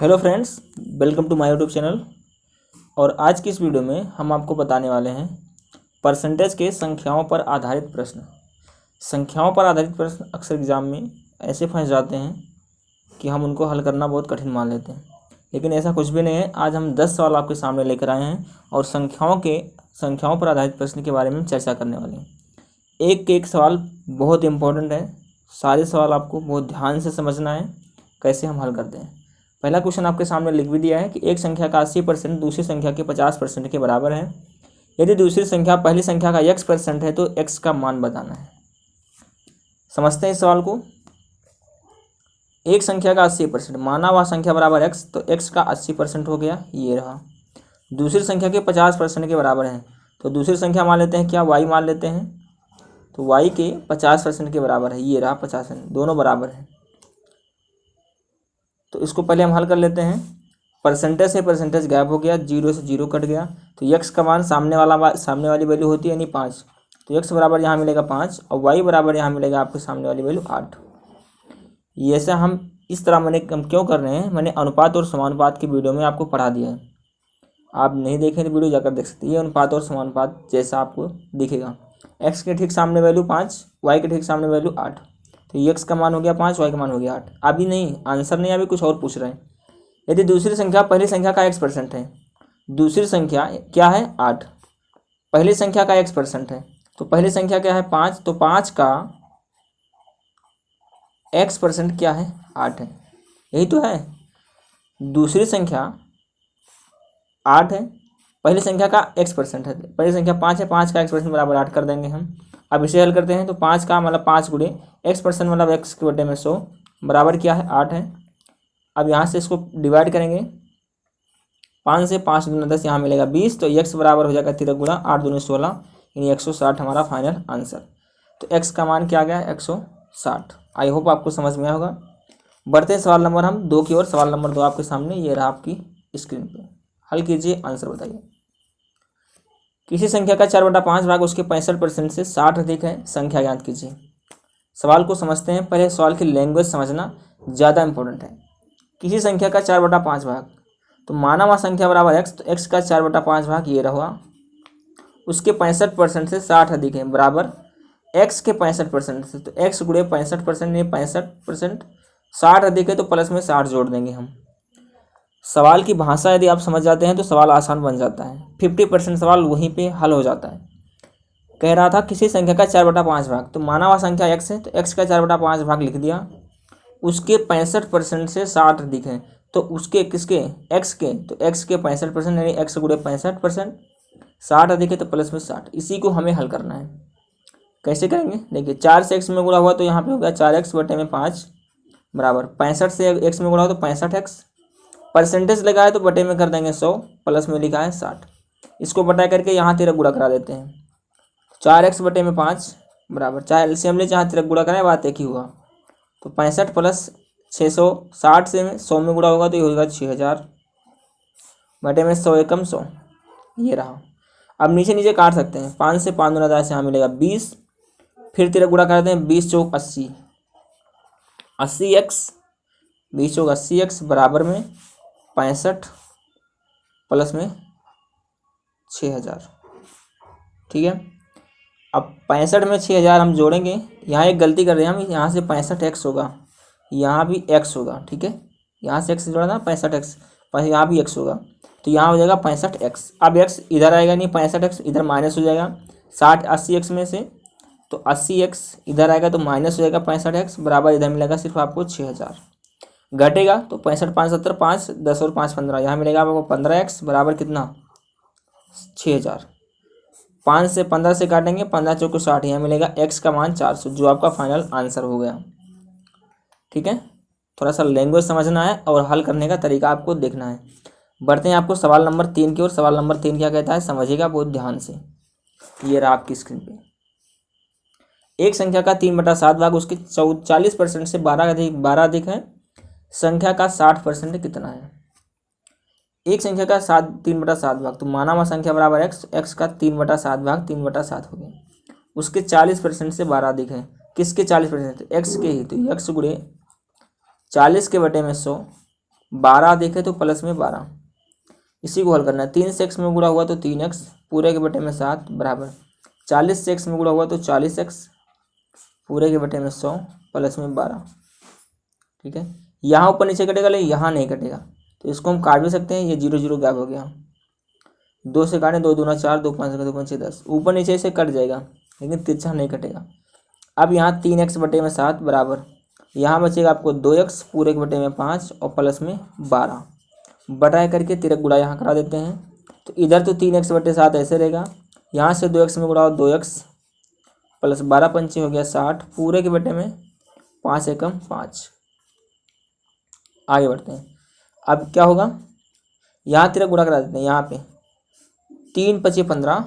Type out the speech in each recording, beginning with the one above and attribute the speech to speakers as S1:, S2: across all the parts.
S1: Hello friends, welcome to my YouTube channel. और आज की इस वीडियो में हम आपको बताने वाले हैं परसेंटेज के संख्याओं पर आधारित प्रश्न। संख्याओं पर आधारित प्रश्न अक्सर एग्जाम में ऐसे फंस जाते हैं कि हम उनको हल करना बहुत कठिन मान लेते हैं, लेकिन ऐसा कुछ भी नहीं है। आज हम 10 सवाल आपके सामने लेकर आए हैं और संख्याओं पर आधारित प्रश्न के बारे में चर्चा करने वाले हैं। एक सवाल बहुत इंपॉर्टेंट है। सारे सवाल आपको बहुत ध्यान से समझना है कैसे हम हल करते हैं। पहला क्वेश्चन आपके सामने लिख भी दिया है कि एक संख्या का 80% दूसरी संख्या के 50% के बराबर है। यदि दूसरी संख्या पहली संख्या का x% है तो x का मान बताना है। समझते हैं इस सवाल को। एक संख्या का 80%, माना वह संख्या बराबर x, तो x का 80% हो गया, ये रहा। दूसरी संख्या के 50% के बराबर है, तो दूसरी संख्या मान लेते हैं, क्या y मान लेते हैं, तो y के 50% के बराबर है, ये रहा 50%, दोनों बराबर है। तो इसको पहले हम हल कर लेते हैं। परसेंटेज से परसेंटेज गैप हो गया, 0 से 0 कट गया, तो x का मान सामने वाली वैल्यू होती है, यानी 5, तो x बराबर यहाँ मिलेगा 5 और y बराबर यहाँ मिलेगा आपके सामने वाली वैल्यू 8। ये ऐसा हम इस तरह हम क्यों कर रहे हैं, मैंने अनुपात और समानुपात की वीडियो में आपको पढ़ा दिया है। आप नहीं देखें तो वीडियो जाकर देख सकते हैं। ये अनुपात और समानुपात जैसा आपको दिखेगा। x के ठीक सामने वैल्यू 5, y के ठीक सामने वैल्यू 8, तो x का मान हो गया 5, y का मान हो गया 8। अभी नहीं, आंसर नहीं, अभी कुछ और पूछ रहे हैं। यदि दूसरी संख्या पहली संख्या का x% है, दूसरी संख्या क्या है 8, पहली संख्या का x% है, तो पहली संख्या क्या है 5, तो 5 का x% क्या है 8 है, यही तो है। दूसरी संख्या 8 है, पहली संख्या का x% है, पहली संख्या 5 है, 5 का x% बराबर 8 कर देंगे हम। अब इसे हल करते हैं, तो 5 का मतलब 5 गुणे x% मतलब x के बटे में 100 बराबर क्या है 8 है। अब यहाँ से इसको डिवाइड करेंगे, 5 से 5 दूनी 10, यहाँ मिलेगा 20, तो x बराबर हो जाएगा 13 गुना 8 दूनी 16, यानी 160 हमारा फाइनल आंसर। तो x का मान क्या गया 160। आई होप आपको समझ में आया होगा। बढ़ते हैं सवाल नंबर हम 2 की ओर। सवाल नंबर 2 आपके सामने ये रहा आपकी स्क्रीन पे। हल कीजिए, आंसर बताइए। किसी संख्या का 4/5 भाग उसके 65% से 60 अधिक है, संख्या ज्ञात कीजिए। सवाल को समझते हैं। पहले सवाल की लैंग्वेज समझना ज़्यादा इंपॉर्टेंट है। किसी संख्या का 4/5 भाग, तो माना वह संख्या बराबर x, तो x का 4/5 भाग ये रहा, उसके 65% से 60 अधिक है, बराबर x के 65% से, तो x गुणे 65% यानी 65%, 60 अधिक है तो प्लस में 60 जोड़ देंगे हम। सवाल की भाषा यदि आप समझ जाते हैं तो सवाल आसान बन जाता है। 50% सवाल वहीं पे हल हो जाता है। कह रहा था किसी संख्या का 4/5 भाग, तो माना वह संख्या x है, तो x का 4/5 भाग लिख दिया, उसके 65% से 60 अधिक है, तो उसके किसके x के, तो x के 65% यानी x गुणे 65%, 60 अधिक है तो प्लस में 60। इसी को हमें हल करना है। कैसे करेंगे देखिए, 4 से x में गुणा हुआ तो यहाँ पे हो गया 4x बटे में 5 बराबर 65 से x में गुणा हो तो 65x, परसेंटेज लगा है तो बटे में कर देंगे 100, प्लस में लिखा है 60। इसको बटा करके यहाँ तिरक गुणा करा देते हैं। 4x बटे में 5 बराबर, चाहे एलसीएम ले चाहे तिरक गुणा कराए, बात एक ही हुआ, तो 65 प्लस 600, 60 से 100 में गुणा होगा तो ये होगा 6000 बटे में 100 एकम 100, ये रहा। अब नीचे नीचे काट सकते हैं, 5 से 5 दूना 10, यहाँ मिलेगा 20, फिर तिरक गुणा करते हैं, 20 चौक 80, 80x, 20 चौक 80x बराबर में 65 प्लस में 6000, ठीक है। अब 65 में 6000 हम जोड़ेंगे, यहाँ एक गलती कर रहे हैं हम, यहाँ से 65x होगा, यहाँ भी x होगा, ठीक है। यहाँ से x जोड़ा था 65x, पर यहाँ भी x होगा, तो यहाँ हो जाएगा 65x। अब x इधर आएगा नहीं, 65x इधर माइनस हो जाएगा 80x में से, तो 80x इधर आएगा तो माइनस हो जाएगा 65x बराबर, इधर मिलेगा सिर्फ आपको 6000। घटेगा तो 65 5 70, 5 10 और 5 15, यहाँ मिलेगा आपको 15x बराबर कितना 6000। 5 से 15 से काटेंगे, 15 चौको 60, यहाँ मिलेगा x का मान 400, जो आपका फाइनल आंसर हो गया, ठीक है। थोड़ा सा लैंग्वेज समझना है और हल करने का तरीका आपको देखना है। बढ़ते हैं आपको सवाल नंबर 3 की ओर। सवाल नंबर 3 क्या कहता है, समझिएगा बहुत ध्यान से। ये रहा आपकी स्क्रीन पे। एक संख्या का 3/7 भाग उसके 40% से 12 अधिक है, संख्या का 60% कितना है। एक संख्या का 3/7 भाग, तो माना वह संख्या बराबर x का 3/7 भाग 3/7 हो गया, उसके 40% से 12 अधिक है। किसके 40%, x के ही, तो x गुणे 40 के बटे में 100 12 देखे तो प्लस में 12, इसी को हल करना है। 3 से x में गुणा हुआ तो 3x पूरे के बटे में 7 बराबर 40 से x में गुणा हुआ तो 40x पूरे के बटे में 100 प्लस में 12। ठीक है, यहाँ ऊपर नीचे कटेगा लेकिन यहाँ नहीं कटेगा, तो इसको हम काट भी सकते हैं। ये 0 0 गैप हो गया, 2 से काटें, 2 दूना 4, 2 5 2 5 10, ऊपर नीचे से कट जाएगा लेकिन तिरछा नहीं कटेगा। अब यहाँ 3x बटे में 7 बराबर, यहाँ बचेगा आपको 2x पूरे के बटे में 5 और प्लस में 12 बटा करके तिरक गुणा यहाँ करा देते हैं। तो इधर तो 3x बटे 7 ऐसे रहेगा, यहाँ से 2x में गुणा 2x प्लस 12 पंचे हो गया 60 पूरे के बटे में 5 एकम 5। आगे बढ़ते हैं। अब क्या होगा, यहाँ तिरक गुणा करा देते हैं। यहाँ पे 3 पचे 15,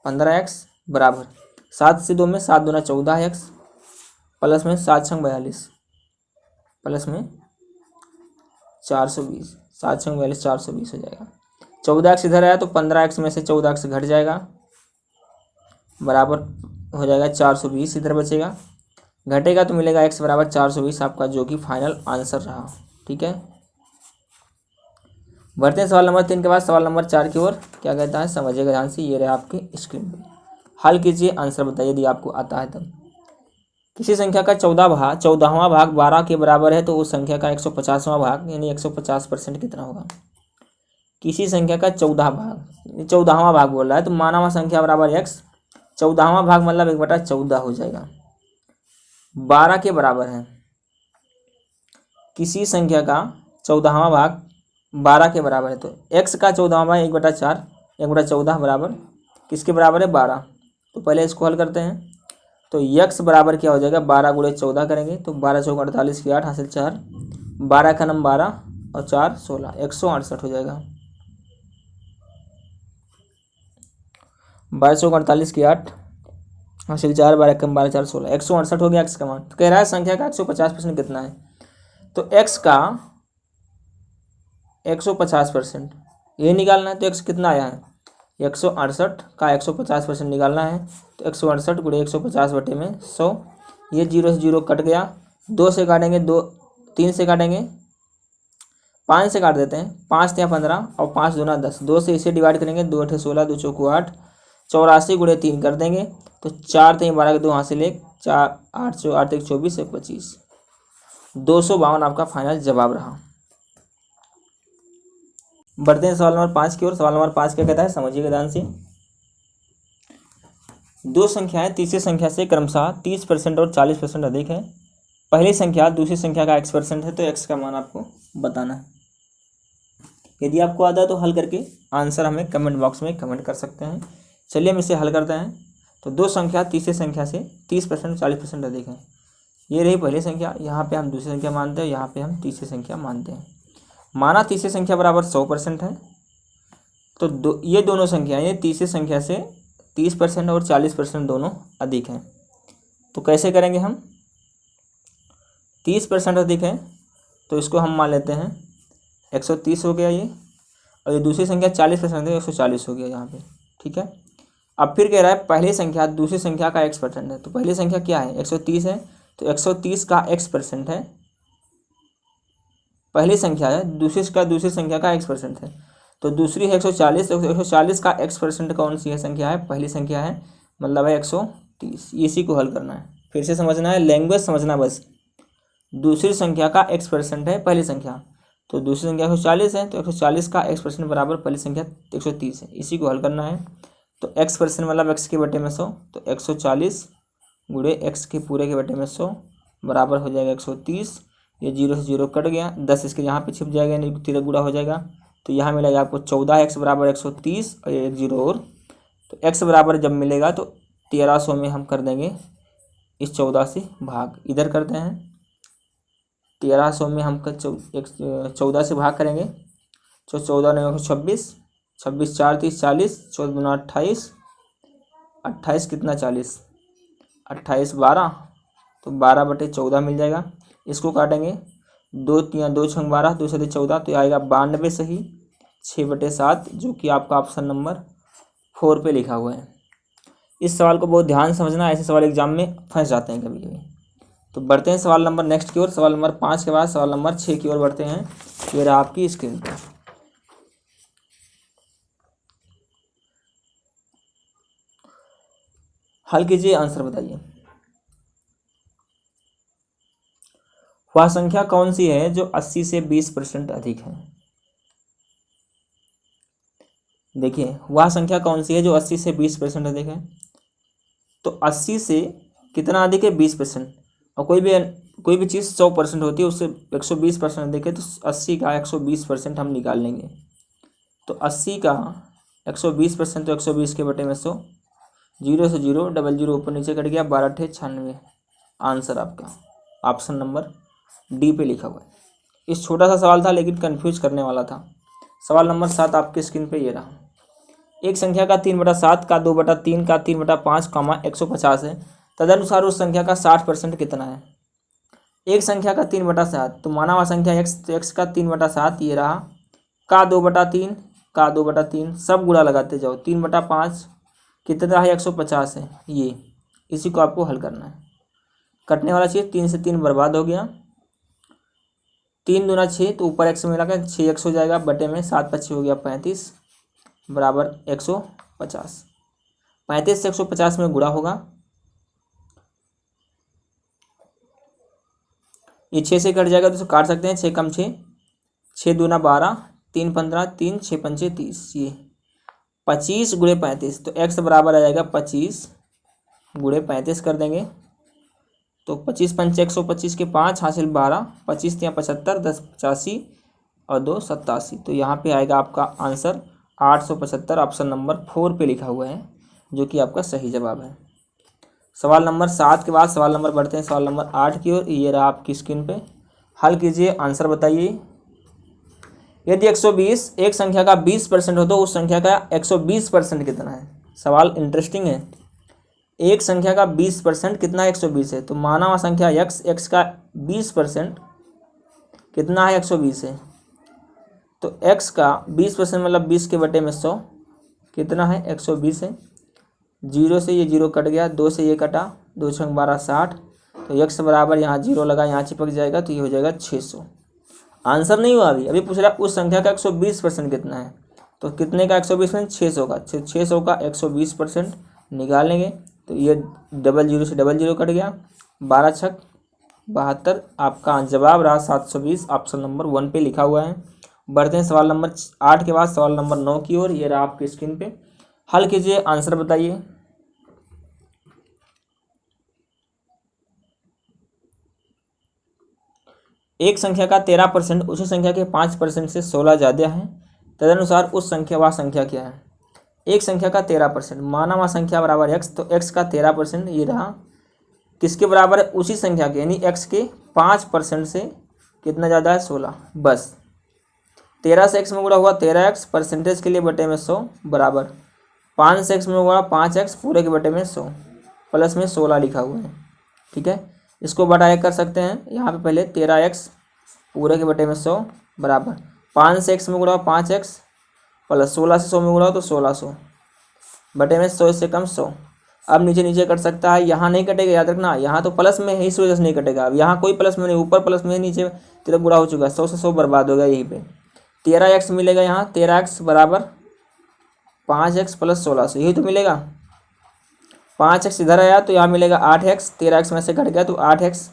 S1: 15x बराबर 7 से 2 में 7 दूना 14x प्लस में 7 छंग 42 प्लस में 420, 7 छंग 42 420 हो जाएगा। 14x इधर आया तो 15x में से 14x घट जाएगा, बराबर हो जाएगा 420 इधर बचेगा, घटेगा तो मिलेगा x बराबर 420 आपका, जो कि फाइनल आंसर रहा। ठीक है, बढ़ते हैं सवाल नंबर 3 के बाद सवाल नंबर 4 की ओर। क्या कहता है, समझिएगा ध्यान से, ये रहा आपके स्क्रीन पे। हल कीजिए, आंसर बताइए यदि आपको आता है तब। किसी संख्या का 14वां भाग 12 के बराबर है तो उस संख्या का 150वां भाग यानी 150% कितना होगा। किसी संख्या का 14वां भाग बोल रहा है तो माना हुआ संख्या बराबर x, 14वां भाग मतलब 1/14 हो जाएगा। 12 के बराबर है, किसी संख्या का 14वां भाग 12 के बराबर है तो x का 14वां भाग 1/4 1/14 बराबर किसके बराबर है, 12। तो पहले इसको हल करते हैं। तो x बराबर क्या हो जाएगा, 12 गुणे 14 करेंगे तो 12 चौक 48 की 8 हासिल 4, 12 का नम 12 और 4 16, 168 हो जाएगा। 12 चौक 48 की 8 हासिल 4, 12 कम 12 4 16, 168 हो गया x का मान। तो कह रहा है संख्या का 150% कितना है, तो x का 150% ये निकालना है। तो x कितना आया है, 168 का 150% निकालना है। तो 168 गुणे 150 बटे में 100, ये 0 से 0 कट गया, 2 से काटेंगे 2, 3 से काटेंगे 5 से काट देते हैं, 5 या 15 और 5 दूना 10, 2 से इसे डिवाइड करेंगे, 2 8 16 2 चौको 8, 84 गुणे 3 कर देंगे तो 4 3 12 के 2 हासिल 1, 4 8 8 1 24 1 25, 252 आपका फाइनल जवाब रहा। बढ़ते हैं सवाल नंबर 5 की ओर। सवाल नंबर 5 क्या कहता है, समझिएगा ध्यान से। दो संख्याएं तीसरी संख्या से क्रमशः 30% और 40% अधिक है। पहली संख्या दूसरी संख्या का x% है तो x का मान आपको बताना है। यदि आपको आता है तो हल करके आंसर हमें कमेंट बॉक्स में कमेंट कर सकते हैं। चलिए हम इसे हल करते हैं। तो दो संख्या तीसरी संख्या से 30% 40% अधिक है। ये रही पहली संख्या, यहाँ पे हम दूसरी संख्या मानते हैं, यहाँ पे हम तीसरी संख्या मानते हैं। माना तीसरी संख्या बराबर 100% है तो ये दोनों संख्या ये तीसरी संख्या से 30% और 40% दोनों अधिक हैं। तो कैसे करेंगे हम, 30% अधिक है तो इसको हम मान लेते हैं 130 हो गया ये, और ये दूसरी संख्या 40% है 140 हो गया यहाँ पे। ठीक है, अब फिर कह रहा है पहली संख्या दूसरी संख्या का x% है। तो पहली संख्या क्या है, 130 है तो 130 का x% है, पहली संख्या है। दूसरी संख्या का x% है तो दूसरी है 140, तो 140 का x% कौन सी है संख्या है, पहली संख्या है, मतलब है 130। इसी को हल करना है, फिर से समझना है, लैंग्वेज समझना बस। दूसरी संख्या का x% है पहली संख्या, तो दूसरी संख्या 140 है तो 140 का x% बराबर पहली संख्या 130 है। इसी को हल करना है। तो x% मतलब x के बटे में 100, तो 140 गुणे x के पूरे के बटे में 100 बराबर हो जाएगा 130। ये 0 से 0 कट गया, 10 इसके यहाँ पे छिप जाएगा यानी तिरक गुणा हो जाएगा। तो यहाँ मिलेगा आपको 14x बराबर 130 और ये 1 0 और, तो x बराबर जब मिलेगा तो 1300 में हम कर देंगे इस 14 से भाग, इधर करते हैं 1300 में हम 14 से भाग करेंगे। तो 14 9 26, 26 4 30 40, 14 9 28, 28 कितना 40, 28 12, तो 12 बटे 14 मिल जाएगा। इसको काटेंगे 2 3 2 6 12, 2 से 14 तो आएगा 92 सही, 6 बटे 7 जो कि आपका ऑप्शन नंबर 4 पे लिखा हुआ है। इस सवाल को बहुत ध्यान समझना, ऐसे सवाल एग्जाम में फंस जाते हैं कभी कभी। तो बढ़ते हैं सवाल नंबर नेक्स्ट की ओर। सवाल नंबर 5 के बाद सवाल नंबर 6 की ओर बढ़ते हैं। ये रहा आपकी स्क्रीन पर। हल कीजिए, आंसर बताइए। वह संख्या कौन सी है जो 80 से 20% अधिक है? देखिए, वह संख्या कौन सी है जो 80 से 20% अधिक है? तो 80 से कितना अधिक है? 20%। और कोई भी चीज़ 100% होती है, उससे 120% अधिक है, तो 80 का 120% हम निकाल लेंगे। तो 80 का 120%, तो 120 के बटे में 100, 0 से 0, डबल 0 ऊपर नीचे कट गया, 12 × 96। आंसर आपका ऑप्शन नंबर डी पे लिखा हुआ है। इस छोटा सा सवाल था लेकिन कंफ्यूज करने वाला था। सवाल नंबर 7 आपके स्क्रीन पे ये रहा। एक संख्या का 3/7 का 2/3 का 3/5 150 है, तदनुसार उस संख्या का 60% कितना है? एक संख्या का 3/7, तो माना हुआ संख्या x, तो x का 3/7 ये रहा, का 2/3 का 2/3 सब गुणा लगाते जाओ, 3/5 कितना है? 150 है। ये इसी को आपको हल करना है। कटने वाला चीज़ 3 से 3 बर्बाद हो गया, 3 दूना 6, तो ऊपर x मिला कर 6x हो जाएगा, बटे में 7 × 5 हो गया 35 बराबर 150। 35 से 150 में गुणा होगा, ये 6 से कट जाएगा तो इसे काट सकते हैं। 6 × 6, 6 दूना 12, 3 × 15, 3 6 × 5 30, ये 25 × 35, तो x बराबर आ जाएगा 25 × 35 कर देंगे, तो 25 × 5 125 के 5 हासिल 12, 25 × 75, 10 85 और 2 87। तो यहाँ पे आएगा आपका आंसर 875। ऑप्शन नंबर 4 पे लिखा हुआ है, जो कि आपका सही जवाब है। सवाल नंबर 7 के बाद सवाल नंबर बढ़ते हैं सवाल नंबर 8 की ओर। ये रहा आपकी स्क्रीन पे। हल कीजिए, आंसर बताइए। यदि 120 एक संख्या का 20% हो तो उस संख्या का 120% कितना है? सवाल इंटरेस्टिंग है। एक संख्या का 20% कितना है? 120 है। तो माना हुआ संख्या x का 20% कितना है? 120 है। तो x का 20% मतलब 20 के बटे में 100 कितना है? 120 है। 0 से ये 0 कट गया, 2 से ये कटा, 2 × 12 60, तो x बराबर यहाँ 0 लगा, यहाँ चिपक जाएगा, तो ये हो जाएगा 600। आंसर नहीं हुआ अभी पुछ रहा उस संख्या का 120% कितना है। तो कितने का 120%? 600 का। 600 का 120% निकालेंगे, तो ये डबल 0 से डबल 0 कट गया, 12 × 6 72। आपका जवाब रहा 720। ऑप्शन नंबर 1 पे लिखा हुआ है। बढ़ते हैं सवाल नंबर 8 के बाद सवाल नंबर 9 की ओर। ये रहा आपकी स्क्रीन पे। हल कीजिए, आंसर बताइए। एक संख्या का 13% उसी संख्या के 5% से 16 ज़्यादा है, तदनुसार उस संख्या वह संख्या क्या है? एक संख्या का 13%, माना वह संख्या बराबर x, तो x का 13% ये रहा, किसके बराबर है? उसी संख्या के, यानी x के 5% से कितना ज़्यादा है? 16। बस 13 से x में गुणा हुआ 13x परसेंटेज के लिए बटे में 100 बराबर 5 से x में हुआ 5x पूरे के बटे में 100 प्लस में 16 लिखा हुआ है। ठीक है, इसको बढ़ाया कर सकते हैं। यहाँ पे पहले 13x पूरे के बटे में 100 बराबर 5 से x में गुणा 5x प्लस 16 से 100 में गुणा तो 1600 बटे में 100 से कम 100। अब नीचे नीचे कट सकता है, यहाँ नहीं कटेगा, याद रखना। यहाँ तो प्लस में है, इस वजह से नहीं कटेगा। अब यहाँ कोई प्लस में नहीं, ऊपर प्लस में, नीचे तेरा गुणा हो चुका है, 100 से 100 बर्बाद हो गया। यहीं पे 13x मिलेगा, यहाँ 13x बराबर 5x प्लस 1600, यही तो मिलेगा। 5x इधर आया तो यहाँ मिलेगा 8x, 13x में से घट गया तो 8x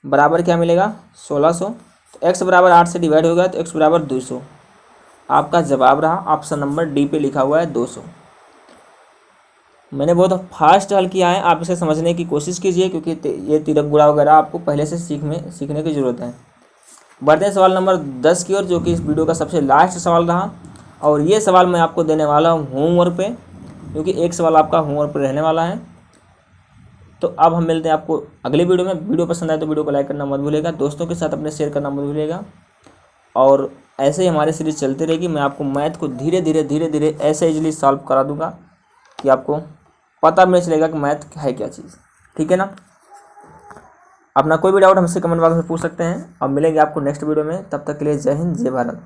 S1: बराबर क्या मिलेगा? 1600। तो x बराबर 8 से डिवाइड हो गया तो x बराबर 200। आपका जवाब रहा ऑप्शन नंबर डी पे लिखा हुआ है 200। मैंने बहुत फास्ट हल किया है, आप इसे समझने की कोशिश कीजिए, क्योंकि ये तिरक गुणा वगैरह आपको पहले से सीखने की ज़रूरत है। बढ़ते हैं सवाल नंबर 10 की ओर, जो कि इस वीडियो का सबसे लास्ट सवाल रहा। और ये सवाल मैं आपको देने वाला हूँ होमवर्क पे, क्योंकि एक सवाल आपका होमवर्क पे रहने वाला है। तो अब हम मिलते हैं आपको अगले वीडियो में। वीडियो पसंद आए तो वीडियो को लाइक करना मत भूलिएगा, दोस्तों के साथ अपने शेयर करना मत भूलिएगा। और ऐसे ही हमारी सीरीज़ चलती रहेगी। मैं आपको मैथ को धीरे धीरे ऐसे इजीली सॉल्व करा दूंगा कि आपको पता भी नहीं चलेगा कि मैथ है क्या चीज़। ठीक है ना? अपना कोई भी डाउट हमसे कमेंट बॉक्स में पूछ सकते हैं, और मिलेंगे आपको नेक्स्ट वीडियो में। तब तक के लिए जय हिंद, जय भारत।